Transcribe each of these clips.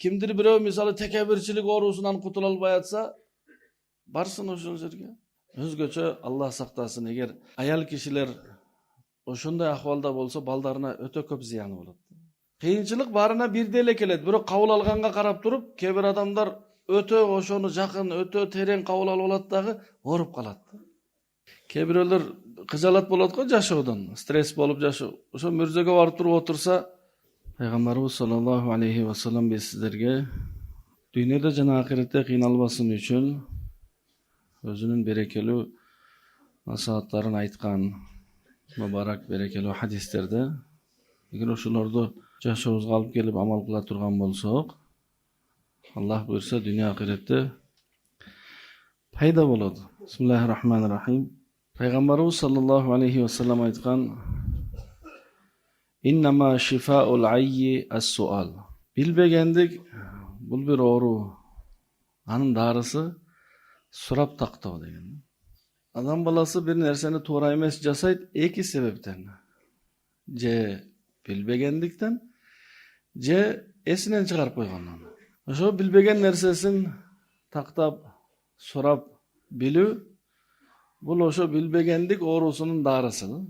Kimdir birөө misалы tekebirçilik orusundan kutula alбай atsa, barsın oşol жерге. Özgöçө Allah saktасın, eğer ayal kişiler oşunday ahvalda bolsa baldarına ötө köp ziyanı bolot. Kıyınçılık barına birde ele kelet. Bирок kabul alganga karap durup, kebir adamlar ötö oşonu jakın, ötö tereң kabul alып alat dagı orup kalat. Kebiröler kıjalat bolot go jaşoodan, stres bolup jaşoo. Oşo mürzöge barıp turup otursa, Peygamberimiz sallallahu aleyhi ve sellem biz sizlerge dünyada jana ahirette kıynalbasın üçün özünün berekeli nasihatlarını aytkan mübarek berekeli hadislerde eğer oşulardı jaşoobuzga alıp gelip amal kıla turgan bolsok, Allah buyursa dünya ahirette payda boladı. Bismillahirrahmanirrahim. Peygamberimiz sallallahu aleyhi ve sellem aytkan İnnama şifa'ul ayyi as-sual. Bilbegendik bul bir oru. Anın darısı surap taktoo degen. Adam balası bir nerseni toora emes jasayt iki sebepten. Je bilbegendikten, je esinen çıkarıp koygandan. Oşo bilbegen nersesin taktap surap bilүү bul oşo bilbegendik orusunun darısı.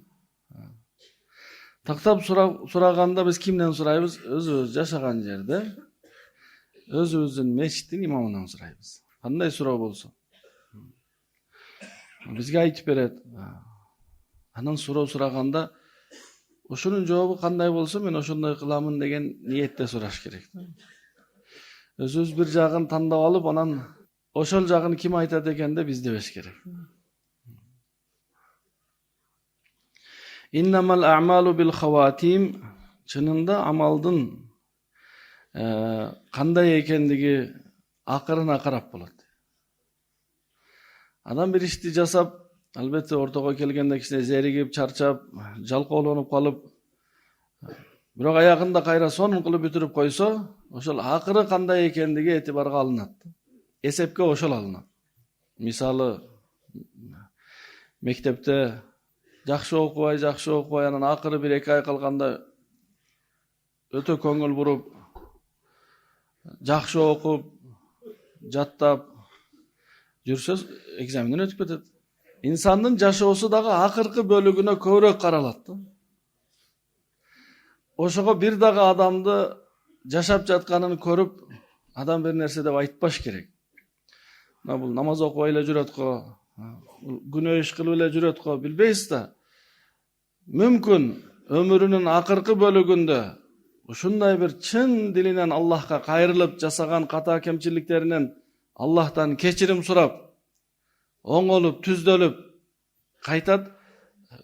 Taktap suraganda biz kimden surayбыз? Özübüz jaşagan jerde, özübüzdün meçitin imamından surayбыз. Kanday surao bolsa. Bizge aytып beret. Anan suraganda oşunun жообу kanday bolsa men oşondoy kılamın degen niyette suraş керек. Özübüz bir jagын tandap alıp anan oşol jagын kim aytat eken de biz debеш керек. İnnemal a'malu bil xavatim. Çınında amaldın kanday ekendigi akırına karap bolat. Adam bir işti jasap, albatta ortaga kelgende kişine zerigip, çarçap, jalkoolonуп kalıp, bирок ayagında kayra sonun kılıp bütürüp koysa, oşol akırı kanday ekendigi etibarga alınat. Esepke oşol alınat. Misalı, mektepte jakşı okubay, anan akırı bir eki ay kalganda ötö köngül burup, jakşı okup, jattap, жүрсөз экзаменден өтүп кетет. İnsanın jaşoosу dagı akırkı bölügüne köbürөөк karalat. Oşoga bir dagı adamdı jaşap jatkanын körüp, adam bir nerse dep aytпаш керек. Bul namaz okubay эле жүрөт го, günөө iş kılıp эле жүрөt go, bilbeysiz da. Mümkün ömrünün akırkı bölügünde uşunday bir çın dilinden Allah'a kayırılıp jasagan kata kemçiliklerinden Allah'tan keçirim surap, oňolup, tüzdölüp kaytat,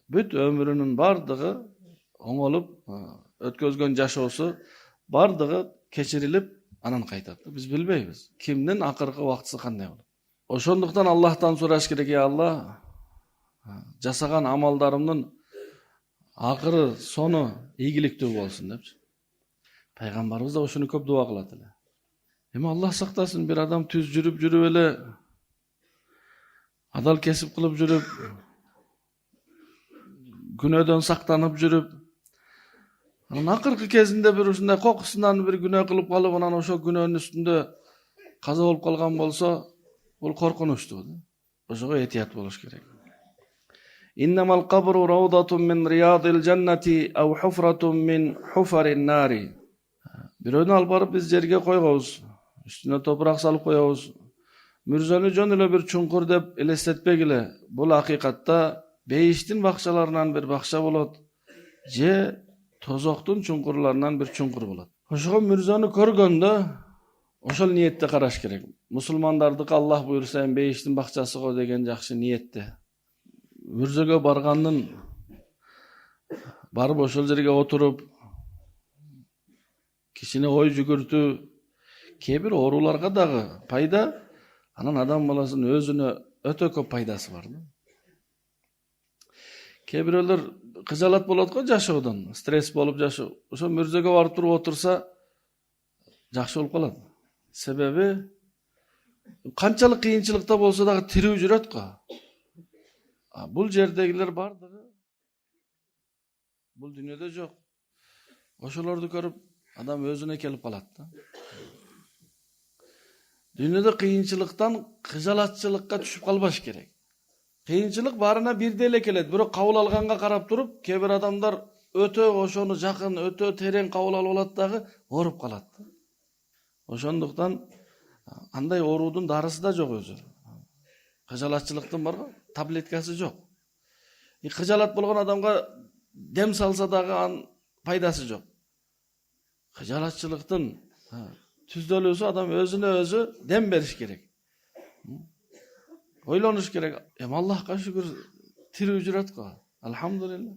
büt ömrünün bardygy oňolup, ötközgön jaşoosу bardygy keçirilip anan kaytat. Biz bilbeybiz. Kimden akırkı wagtysı kanday bolat. Oşonduktan Allah'tan suraş керек, ya Allah, jasagan amaldarımdın akırı sonu iýgiliktүү bolsun depçi. Peygamberimiz da oşunu köp dua kılat ele. Hem Allah saktasın, bir adam tüz жүрüp ele, adal kesip kılıp жүрüp, günödön saktanıp жүрüp, akırkı kezinde bir uşunday kokusundan bir günö kılıp kalıp, anan oşo günönün üstünde kaza olup kalgan bolsa, bul korkunçtu. Oşoga etiyat boluş керек. İnnemal kabru rawdatun min riyadil cenneti aw hufratun min hufarin nari. Biröni alıp barıp biz jerge koygouz. Üstüne toprak salıp koyabız. Mürzöni jön ele bir çunkur dep elestetpegile. Bul hakikatta beyiştin bakşalarından bir bakşa bolat. Je tozoktun çunkurlarından bir çunkur bolat. Oşoga mürzöni körgöndө oşol niyette karaş керек. Musulmandardyk Allah buyursa hem beyiştin bakçası go degen jakşı niyette. Mürzöge bargandın barıp oşol jerge oturup kişine oy jügürtü kebir orularga dagı payda, anan adam balasının özüne ötö köp paydası var. Kebiröler kıjalat bolat go jaşoodan, stres bolup jaşoo. Oşo mürzöge barıp turup otursa jakşı bolup kalat. Sebebi kançalık kıyınçılıkta bolsa dagı tiriw жүрөt go. Bul jerdegiler bardygy bul dünyada jok. Oşolordu görüp adam özüne kelip kalat da. Dünyada kıyınçılıktan kıjalatçılıkka düşüp kalbaş gerek. Kıyınçılık barına birde ele keledi. Bирок kabul alганга karap durup, kebir adamlar ötö oşonu jakın, ötö tereң kabul alып alat dagı orup kalat. Ошондуктан андай оорудун дарысы да жок өзү. Кыжалатчылыктын бар го, таблеткасы жок. Кыжалат болгон адамга дем салса дагы анын пайдасы жок. Кыжалатчылыктын түздөлүүсү адам өзүнө өзү дем бериш керек. Ойлонуш керек. Аллахка шүгүр тирүү жүрөт го. Алхамдулилла.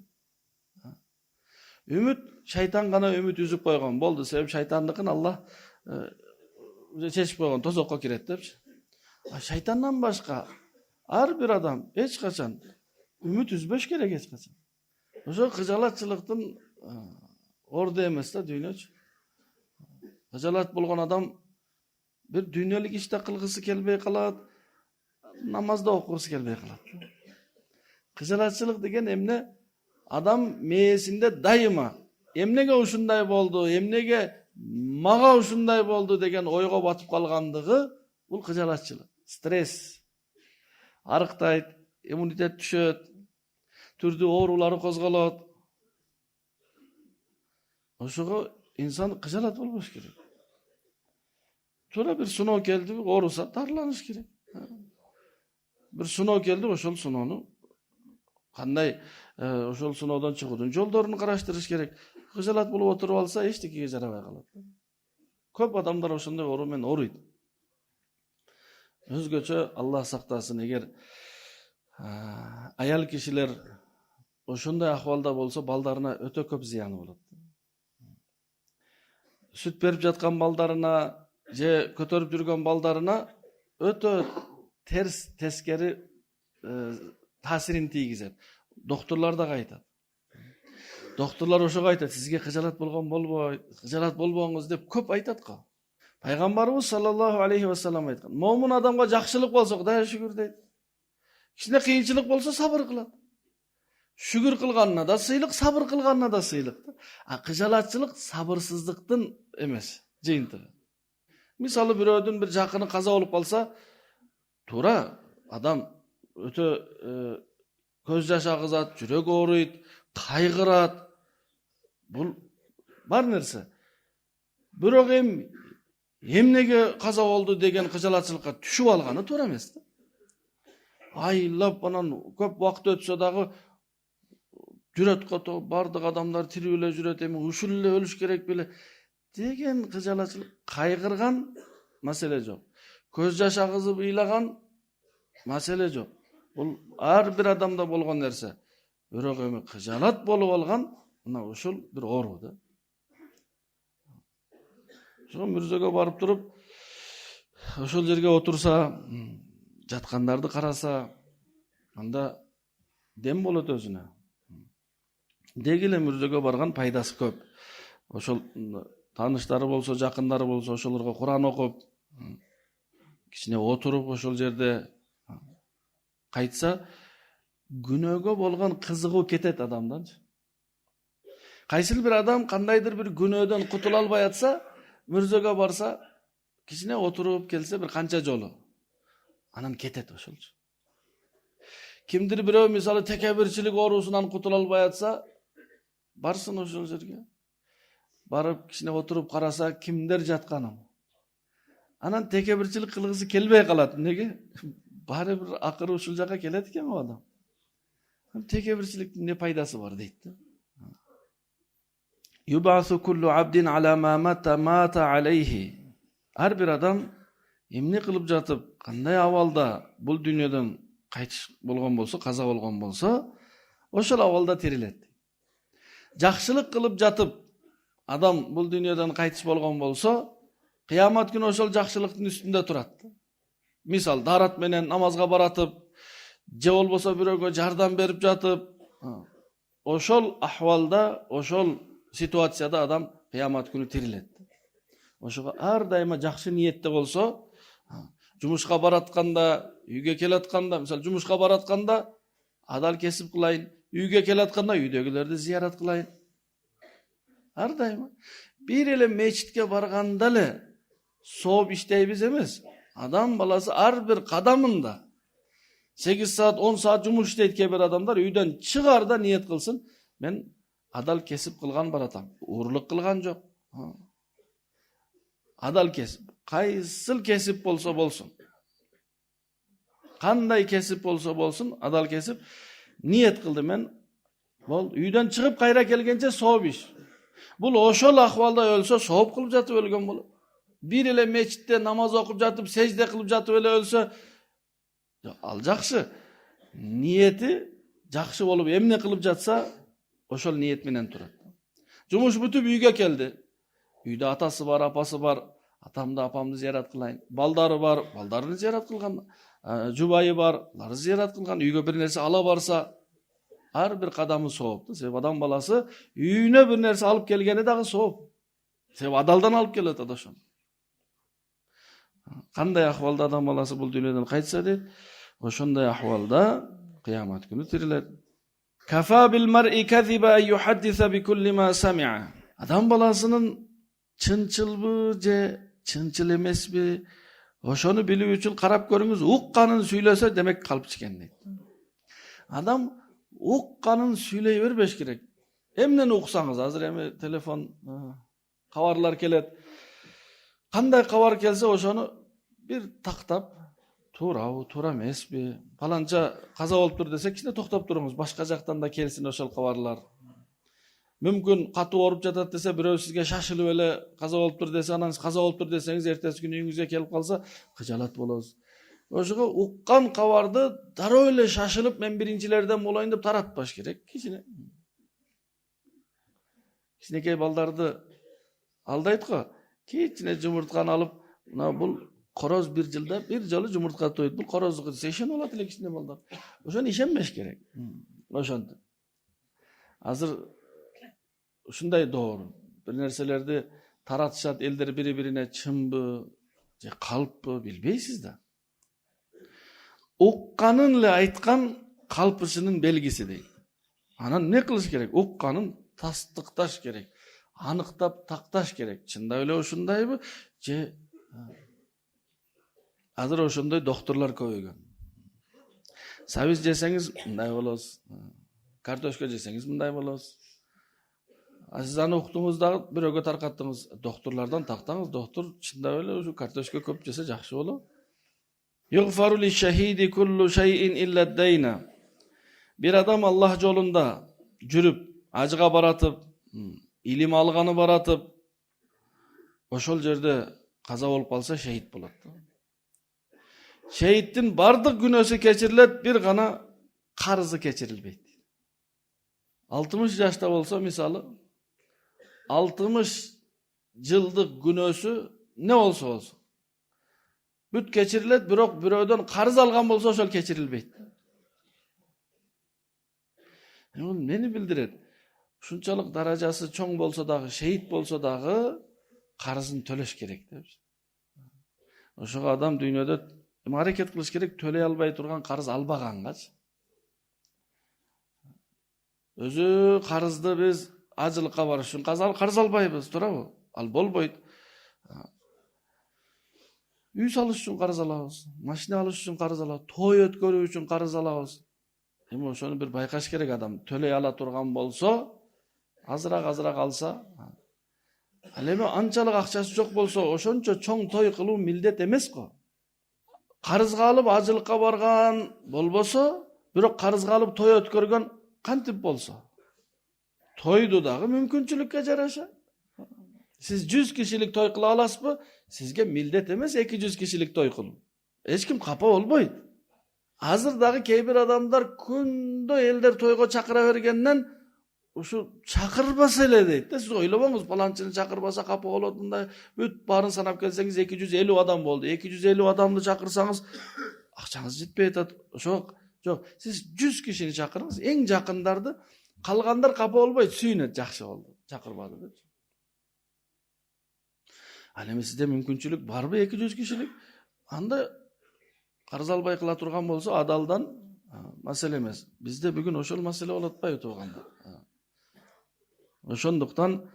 Үмүт шайтан гана үмүт үзүп койгон. Болду, себеп шайтандыкын Аллах чечип койгон, тозокко кирет депчи. Шайтандан башка ар бир адам эч качан үмүт үзбөш керек эч качан. Ошо кыжалатчылыктын орду эмес да дүйнөчү. Кыжалат болгон адам бир дүйнөлүк иште кылгысы келбей калат, намазда окугусу келбей калат. Кыжалатчылык деген эмне? Адам мээсинде дайыма эмнеге ушундай болду, эмнеге мага ушундай болду деген ойго батып калгандыгы бул кыжалатчылык. Стресс арыктайт, иммунитет түшөт, түрдүү оорулары козголот. Ошого инсан кыжалат болбош керек. Туура бир сыноо келди, ооруса дарыланыш керек. Бир сыноо келди, ошол сыноону кандай ошол сыноодон чыгуудун жолдорун караштырыш керек. Кыжалат болуп отуруп алса эчтекеге жарабай калат. Көп адамдар ошондой оору менен ооруйт. Өзгөчө Аллах сактасын, эгер аял кишилер ошондой акыбалда болсо балдарына өтө көп зыяны болот. Сүт берип жаткан балдарына же көтөрүп жүргөн балдарына өтө терс, тескери таасирин тийгизет. Доктурлар да айтат. Доктурлар ошого айтат, сизге кыжалат болгон болбойт, кыжалат болбоңуз деп көп айтат го. Пайгамбарыбыз саллаллаху алейхи ва саллям айткан, момун адамга жакшылык болсо Кудайга шүгүр дейт. Кичине кыйынчылык болсо сабыр кылат. Шүгүр кылганына да сыйлык, сабыр кылганына да сыйлык. Кыжалатчылык сабырсыздыктын эмес, жыйынтыгы. Мисалы бирөөдүн бир жакыны каза болуп калса, туура адам өтө көз жаш агызат, жүрөк ооруйт, кайгырат. Бул бар нерсе. Бирок эмнеге каза болду деген кыжалатчылыкка түшүп алганы туура эмес да. Айлап анан көп убакыт өтсө дагы жүрөт кото, бардык адамдар тирүү эле жүрөт, эми ушул эле өлүш керек беле деген кыжалатчылык. Кайгырган маселе жок. Көз жаш агызып ыйлаган маселе жок. Бул ар бир адамда болгон нерсе. Бирок эми кыжалат болуп алган, мына ушул бир оору да. Ошо мүрзөгө барып туруп, ошол жерге отурса, жаткандарды караса, анда дем болот өзүнө. Деги эле мүрзөгө барган пайдасы көп. Ошол тааныштары болсо, жакындары болсо, ошолорго Куран окуп, кичине отуруп ошол жерде кайтса, күнөөгө болгон кызыгуу кетет адамдан. Кайсыл бир адам кандайдыр бир күнөөдөн кутула албай атса, мүрзөгө барса, кичине отуруп келсе бир канча жолу, анан кетет ошолчу. Кимдир бирөө мисалы текебирчилик оорусунан кутула албай атса, барсын ошол жерге. Барып кичине отуруп караса, кимдер жатканын. Анан текебирчилик кылгысы келбей калат. Неге? Баары бир акыры ушул жака келет экен о адам. Текебирчиликтин не пайдасы бар дейт да. Юбасу куллу абдин ала ма мата алейхи. Ар бир адам эмне кылып жатып, кандай абалда бул дүйнөдөн кайтыш болгон болсо, каза болгон болсо, ошол абалда тирилет. Жакшылык кылып жатып, адам бул дүйнөдөн кайтыш болгон болсо, кыямат күнү ошол жакшылыктын үстүндө турат. Мисал, дарат менен намазга баратып, же болбосо бирөөгө жардам берип жатып, ошол ахвалда, ошол ситуацияда адам кыямат күнү тирилет. Ошого ар дайыма жакшы ниетте болсо, жумушка баратканда, үйгө келатканда, мисалы жумушка баратканда адал кесип кылайын, үйгө келатканда үйдөгүлөрдү зыярат кылайын. Ар дайыма бир эле мечитке барганда эле сооп иштейбиз эмес. Адам баласы ар bir kadamında 8 saat 10 saat жұмыс істейді кейбір адамдар, үйден шығарда ниет қылсын, мен адал кесіп қылған баратам, ұрлық қылған жоқ. Адал кесіп, қайсыл кесіп болса болсын, қандай кесіп болса болсын, адал кесіп, ниет қылды мен, бол үйден шығып қайра келгенше сауап іш. Бұл ошол ахвалда өлсө сауап қылып жатып өлген болот. Bir эле мечитте намаз окуп жатып, сежде кылып жатып эле өлсө, ал жакшы. Ниети жакшы болуп, эмне кылып жатса, ошол ниет менен турат. Жумуш бүтүп үйгө келди. Үйдө атасы бар, апасы бар, атамды, апамды зиярат кылайын. Балдары бар, балдарын зиярат кылган. Жубайы бар, аларды зиярат кылган. Үйгө бир нерсе ала барса, ар бир кадамы сооп. Себеп адам баласы үйүнө бир нерсе алып келгени дагы сооп. Себеп адалдан алып келет ошону. Кандай ахвалда адам баласы бул дүйнөдөн кайтса дейт, ошондой ахвалда кыямат күнү тирилет. Кафа бил мар'i казиба юхаддиса би кулли ма сами'a. Адам баласынын чынчылбы же чынчыл эмеспи, ошону билүү үчүн карап көрүңүз, укканын сүйлөсө демек калп ичкен дейт. Адам укканын сүйлөй бербеш керек. Эмнени уксаңыз, азыр эми телефон кабарлар келет. Кандай кабар келсе ошону бир тактап, туурабы, туура эмеспи, паланча каза болуптур десе, кичине токтоп туруңуз, башка жактан да келсин ошол кабарлар. Мүмкүн катуу ооруп жатат десе, бирөө сизге шашылып эле каза болуптур десе, анан каза болуптур десеңиз, эртеси күнү үйүңүзгө келип калса, кыжалат болосуз. Ошого уккан кабарды дароо эле шашылып, мен биринчилерден болоюн деп таратпаш керек. Кичинекей балдарды алдайт го. Кичине жумуртканы алып, мына бул короз бир жылда бир жолу жумуртка тойт. Бул короздук десе, ишенип алат эле кичине балдар. Ошону ишенбеш керек. Ошондо. Азыр ушундай доор. Бир нерселерди таратышат, элдер бири-бирине чынбы же калппы билбейсиз да. Укканын эле айткан калпышынын белгиси дейт. Анан эмне кылыш керек? Укканын тастыкташ керек. Аныктап такташ керек. Чындап эле ушундайбы же азыр ошондой докторлор көбөйгөн. Сабиз жесеңиз мындай болосуз. Картошка жесеңиз мындай болосуз. Сиз аны уктуңуз дагы бирөөгө таркаттыңыз. Докторлордон тактаңыз. Доктор чындап эле ушу картошка көп жесе жакшы болот. Югфару лиш-шахиди куллу шай'ин илля д-дайна. Бир адам Аллах жолунда жүрүп, ажыга баратып, илим алганы баратып, ошол жерде каза болуп калса шейит болот. Шейиттин бардык күнөөсү кечирилет, бир гана карызы кечирилбейт. 60 жашта болсо, мисалы, 60 жылдык күнөөсү не болсо болсун бүт кечирилет, бирок бирөөдөн карыз алган болсо ошол кечирилбейт. Бул мени билдирет. Ушунчалык даражасы чоң болсо дагы, шейит болсо дагы карызын төлөш керек деп. Ошого адам дүйнөдө аракет кылыш керек, төлөй албай турган карыз албагангачы. Өзү карызды биз ажылыкка барыш үчүн карыз албайбыз, туурабы? Ал болбойт. Үй салыш үчүн карыз алабыз, машина алыш үчүн карыз алабыз, той өткөрүү үчүн карыз алабыз. Эми ошону бир байкаш керек адам. Төлөй ала турган болсо, азыраак алса, ал эми анчалык акчасы жок болсо, ошончо чоң той кылуу милдет эмес го. Карызга алып ажылыкка барган болбосо, бирок карызга алып той өткөргөн кантип болсо, тойду дагы мүмкүнчүлүккө жараша. Сиз 100 кишилик той кыла аласызбы? Сизге милдет эмес 200 кишилик той кылуу. Эч ким капа болбойт. Азыр дагы кейбир адамдар күндө элдер тойго чакыра бергенден ушу чакырбаса эле дейт. Сиз ойлобоңуз, паланчыны чакырбаса капа болот, мындай бүт баарын санап келсеңиз 250 адам болду. 250 адамды чакырсаңыз акчаңыз жетпей атат. Жок. Сиз 100 кишини чакырыңыз, эң жакындарды, калгандар капа болбойт, сүйүнөт, жакшы болду, чакырбады деп. Ал эми сизде мүмкүнчүлүк барбы 200 кишилик? Анда карыз албай кыла турган болсо, адалдан маселе эмес. Бизде бүгүн ошол маселе болуп атпайбы тууганда. Ошондуктан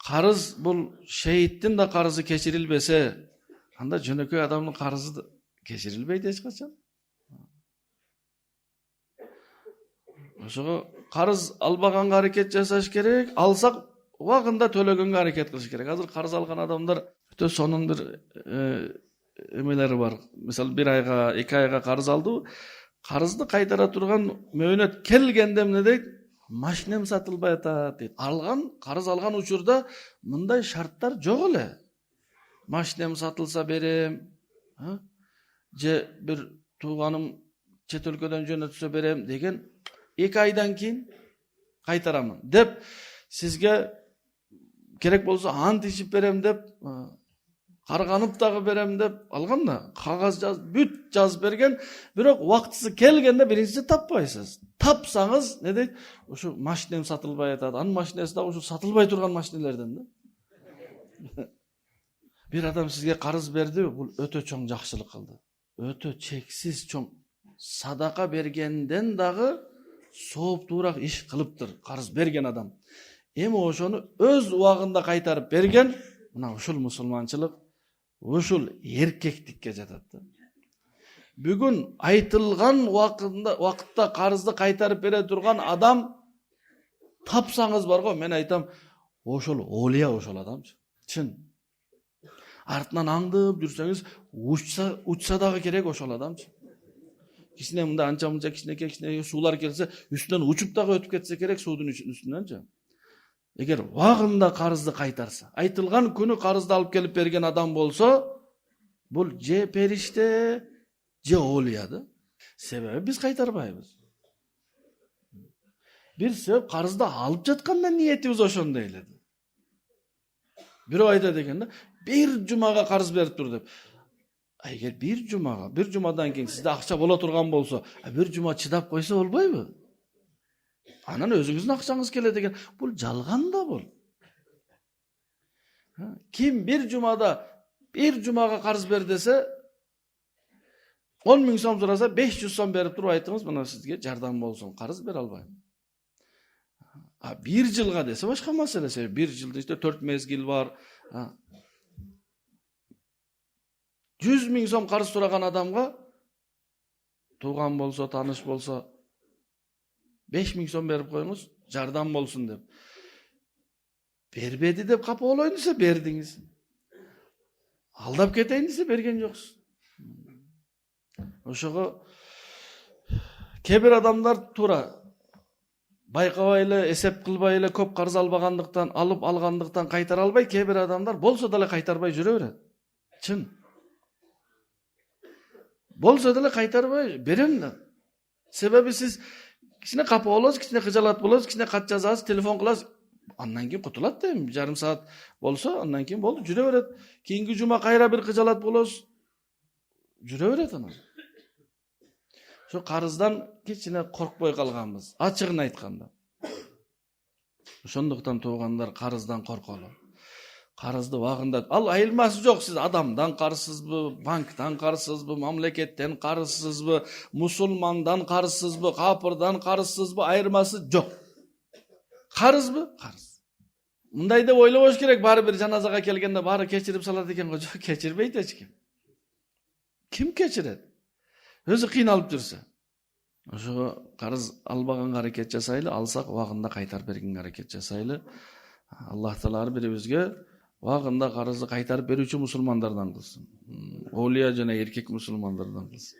карыз бул шейиттин да карызы кечирилбесе, Анда жөнөкөй адамдын карызы кечирилбейт эч качан. Ошого карыз албаганга аракет жасаш керек, алсак убагында төлөгөнгө аракет кылыш керек. Азыр карыз алган адамдар өтө сонун бир эмелери бар. Мисалы 1 айга, 2 айга карыз алды. Карызды кайтара турган мөөнөт келгенде эмне дейт? Машинем сатылбай атат дейт. Карыз алган учурда мындай шарттар жок эле. Машинем сатылса берем, же бир тууганым чет өлкөдөн жөнөтсө берем деген 2 айдан кийин кайтарамын деп сизге керек болсо ант ичип берем деп, карганып дагы берем деп алган да, кагаз бүт жазып берген, бирок убактысы келгенде биринчиси таппайсыз. Тапсаңыз, не дейт? Ушу машинем сатылбай атат. Анын машинеси да ушу сатылбай турган машинелерден да. Бир адам сизге карыз берди, бул өтө чоң жакшылык кылды. Өтө чексиз чоң садака бергенден дагы сооптуураак иш кылыптыр карыз берген адам. Эми ошону өз убагында кайтарып берген, мына ушул мусулманчылык, ушул эркектикке жатат да. Бүгүн айтылган убакытта карызды кайтарып бере турган адам тапсаңыз барго, мен айтам, ошол олия ошол адамчы. Чын. Артынан аңдып жүрсөңүз, учса дагы керек ошол адамчы. Кичине мында анча-мынча кичинекей суулар келсе, үстүнөн учуп дагы өтүп кетсе керек суудун үстүнөнчү. Эгер убагында карызды кайтарса, айтылган күнү карызды алып келип берген адам болсо, бул же периште, же олия да. Себеби биз кайтарбайбыз. Бир себеп карызды алып жатканда ниетибиз ошондой эле. Бирөө айтат экен да, бир жумага карыз берип тур деп. Эгер бир жумадан кийин сизде акча боло турган болсо, бир жума чыдап койсо болбойбу? Анан өзүңүздүн акчаңыз келет деген. Бул жалган да бул. Ким бир жумага карыз бер десе, 10 000 сом сураса, 500 сом берип туруп айтыңыз, мына сизге жардам болсун, карыз бере албайм. Бир жылга десе башка маселе. Бир жылда 4 мезгил бар. 100 000 сом карыз сураган адамга тууган болсо, таныш болсо 5 000 сом берип коюңуз, жардам болсун деп. Бербеди деп капа болоюн десе бердиңиз. Алдап кетейин десе берген жоксуз. Ошого кээ бир адамдар туура байкабай эле, эсеп кылбай эле, көп карыз албагандыктан, алып алгандыктан кайтара албай, кээ бир адамдар болсо деле кайтарбай жүрө берет. Чын. Болсо деле кайтарбай берем да. Себеби сиз кичине капа болосуз, кичине кыжалат болосуз, кичине кат жазасыз, телефон кыласыз, андан кийин кутулат да, жарым саат болсо, андан кийин болду, жүрө берет. Кийинки жума кайра бир кыжалат болосуз, жүрө берет анан. Ошо карыздан кичине коркпой калганбыз, ачыгын айтканда. Ошондуктан туугандар карыздан корколу. Карызды убагында, ал айырмасы жок, сиз адамдан карызсызбы, банктан карызсызбы, мамлекеттен карызсызбы, мусулмандан карызсызбы, капырдан карызсызбы, айырмасы жок. Карызбы? Карыз. Мындай деп ойлобош керек, баары бир жаназага келгенде баары кечирип салат экен го, жок, кечирбейт эч ким. Ким кечирет? Өзү кыйналып жүрсө. Ошого карыз албаганга аракет жасайлы, алсак убагында кайтарып бергенге аракет жасайлы. Аллах таала ар бирибизге убагында карызды кайтарып берүүчү мусулмандардан кылсын. Олия жана эркек мусулмандардан кылсын.